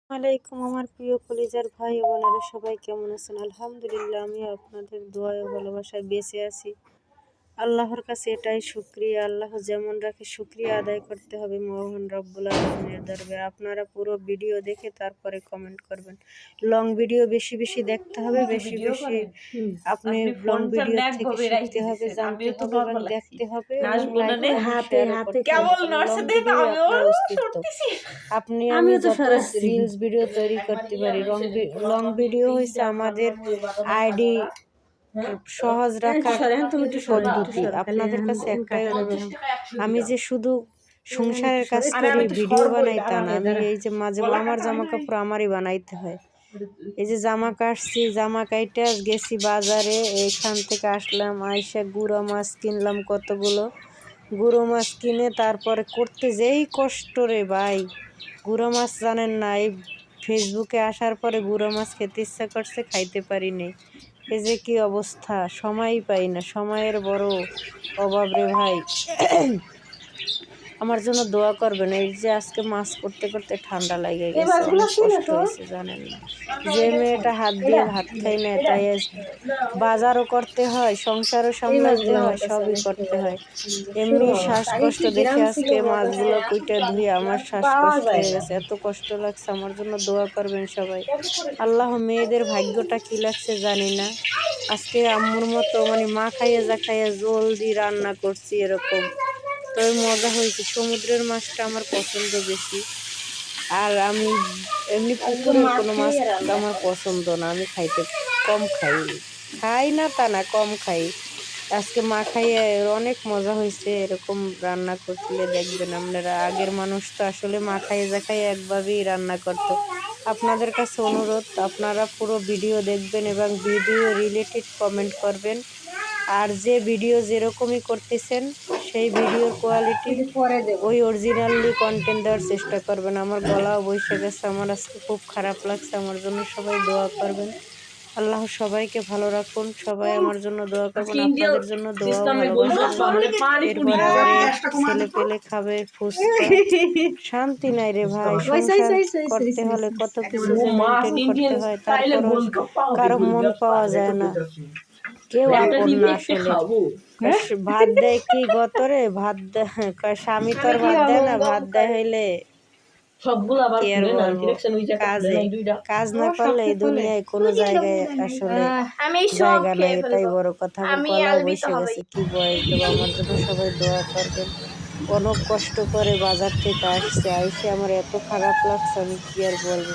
আলাইকুম আমার প্রিয় কলিজার ভাই ও বোনেরা, সবাই কেমন আছেন? আলহামদুলিল্লাহ, আমি আপনাদের দোয়ায় ও ভালোবাসায় বেঁচে আছি। আল্লাহর কাছে এটাই শুকরিয়া। আল্লাহ যেমন রাখে শুকরিয়া আদায় করতে হবে মহান রব্বুল আলামিনের দরবারে। আপনারা পুরো ভিডিও দেখে তারপরে কমেন্ট করবেন। লং ভিডিও বেশি বেশি দেখতে হবে, বেশি বেশি আপনি লং ভিডিও থেকে শিখতে হবে, জানতে হবে এবং দেখতে হবে এবং লাইক আপনি আমি যত রিলস ভিডিও তৈরি করতে পারি। লং ভিডিও হয়েছে আমাদের আইডি সহজ রাখার পদ্ধতি। আপনাদের কাছে একটাই অনুরোধ, আমি যে শুধু সংসারের কাজ করি ভিডিও বানাই তা না, আমি এই যে মাঝে আমার জামা কাপড় আমারই বানাইতে হয়। এই যে জামা কাটছি, জামা কাইটা গেছি বাজারে, এখান থেকে আসলাম, আইসা গুঁড়ো মাছ কিনলাম কতগুলো। গুঁড়ো মাছ কিনে তারপরে করতে যেই কষ্ট রে ভাই, গুঁড়ো মাছ জানেন না, এই ফেসবুকে আসার পরে গুঁড়ো মাছ খেতে ইচ্ছা করছে, খাইতে পারিনি। এই যে কি অবস্থা, সময়ই পাই না, সময়ের বড় অভাব রে ভাই। আমার জন্য দোয়া করবেন। এই যে আজকে মাছ করতে করতে ঠান্ডা লাগে গেছে, অনেক কষ্ট হয়েছে জানেন না। যে মেয়েটা হাত দিয়ে ভাত খাই না, তাই বাজারও করতে হয়, সংসারও সামলাতে হয়, সবই করতে হয়। এমনি শ্বাসকষ্ট দেখে আজকে মাছগুলো কুইটা ধুয়ে আমার শ্বাসকষ্ট হয়ে গেছে, এত কষ্ট লাগছে। আমার জন্য দোয়া করবেন সবাই। আল্লাহ, মেয়েদের ভাগ্যটা কি লাগছে জানি না। আজকে আম্মুর মতো মানে মা খাইয়ে যা খাইয়ে জলদি রান্না করছি এরকম, তো মজা হয়েছে। সমুদ্রের মাছটা আমার পছন্দ বেশি, আর আমি এমনি পুকুরের কোনো মাছ আমার পছন্দ না, আমি খাইতে কম খাই না তা না, কম খাই। আজকে মা খাইয়ে অনেক মজা হয়েছে। এরকম রান্না করলে দেখবেন আপনারা, আগের মানুষ তো আসলে মা খাইয়ে যা খাইয়ে একভাবেই রান্না করতো। আপনাদের কাছে অনুরোধ, আপনারা পুরো ভিডিও দেখবেন এবং ভিডিও রিলেটেড কমেন্ট করবেন। আর যে ভিডিও যেরকমই করতেছেন সেই ভিডিওর কোয়ালিটি ওই অরিজিনালি কন্টেন্ট দেওয়ার চেষ্টা করবেন। আমার গলাও বসে গেছে, আমার আজকে খুব খারাপ লাগছে। আমার জন্য সবাই দোয়া করবেন। আল্লাহ সবাইকে ভালো রাখুন, সবাই আমার জন্য দোয়া করবেন, আপনাদের জন্য দোয়া ভালোবাসা। এরপরে আবার ছেলে পেলে খাবে, ফুসকা, শান্তি নাই রে ভাই। সংসার করতে হলে কত কিছু যে মেনটেন করতে হয়, তারপর কারো মন পাওয়া যায় না, কেউ আপন না আসলে। ভাত দেয় কি গতরে, ভাত দেয় স্বামী তো আর ভাত দেয় না, ভাত দেয় হইলে কাজ না করলে এই দুনিয়ায় কোনো জায়গায় আসলে জায়গা নাই, এটাই বড় কথা। আমার গলাও বসে গেছে, কি বয়স দেবো। আমার জন্য সবাই দোয়া করবেন। অনেক কষ্ট করে বাজার থেকে আসছে, আইসে আমার এত খারাপ লাগছে, আমি কি আর বলবো।